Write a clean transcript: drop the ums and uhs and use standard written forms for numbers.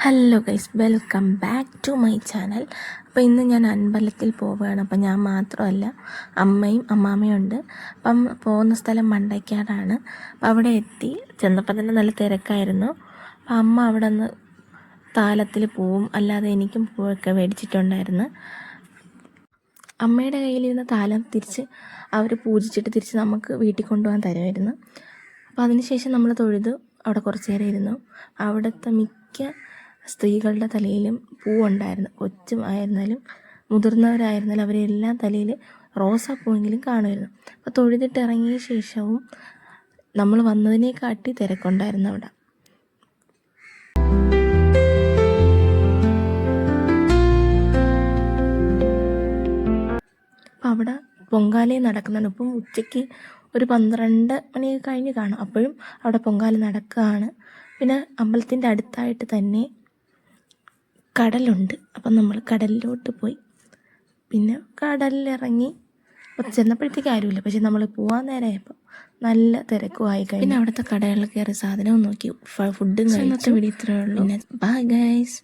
Hello guys, welcome back to my channel. അപ്പോൾ ഇന്ന് ഞാൻ അമ്പലത്തിൽ പോവുകയാണ്. അപ്പം ഞാൻ മാത്രമല്ല, അമ്മയും അമ്മാമ്മയും ഉണ്ട്. അപ്പം പോകുന്ന സ്ഥലം മണ്ടയ്ക്കാടാണ്. അപ്പം അവിടെ എത്തി ചെന്നപ്പോൾ തന്നെ നല്ല തിരക്കായിരുന്നു. അപ്പം അമ്മ അവിടെ നിന്ന് താലത്തിൽ പൂവും അല്ലാതെ എനിക്കും പൂവൊക്കെ മേടിച്ചിട്ടുണ്ടായിരുന്നു. അമ്മയുടെ കയ്യിലിരുന്ന താലം തിരിച്ച് അവർ പൂജിച്ചിട്ട് തിരിച്ച് നമുക്ക് വീട്ടിൽ കൊണ്ടുപോകാൻ തരുമായിരുന്നു. അപ്പോൾ അതിനുശേഷം നമ്മൾ തൊഴുതു അവിടെ കുറച്ച് നേരം ഇരുന്നു. അവിടുത്തെ മിക്ക സ്ത്രീകളുടെ തലയിലും പൂവുണ്ടായിരുന്നു. കൊച്ചുമായിരുന്നാലും മുതിർന്നവരായിരുന്നാലും അവരെല്ലാം തലയിൽ റോസാപ്പൂവെങ്കിലും കാണുമായിരുന്നു. അപ്പോൾ തൊഴുതിട്ട് ഇറങ്ങിയ ശേഷവും നമ്മൾ വന്നതിനെക്കാട്ടി തിരക്കുണ്ടായിരുന്നു അവിടെ. അപ്പം അവിടെ പൊങ്കാലയും നടക്കുന്നുണ്ട്. ഇപ്പം ഉച്ചയ്ക്ക് ഒരു 12 മണിയൊക്കെ കഴിഞ്ഞ് കാണും. അപ്പോഴും അവിടെ പൊങ്കാല നടക്കുകയാണ്. പിന്നെ അമ്പലത്തിൻ്റെ അടുത്തായിട്ട് തന്നെ കടലുണ്ട്. അപ്പം നമ്മൾ കടലിലോട്ട് പോയി. പിന്നെ കടലിലിറങ്ങി ചെന്നപ്പോഴത്തേക്ക് ആരുമില്ല. പക്ഷെ നമ്മൾ പോകാൻ നേരമായപ്പോൾ നല്ല തിരക്കുമായി കഴിഞ്ഞു. പിന്നെ അവിടുത്തെ കടകളിൽ കയറി സാധനവും നോക്കി ഫുഡും കഴിച്ചു. വീഡിയോ ഇത്രയേ ഉള്ളൂ. പിന്നെ ബൈ ഗൈസ്.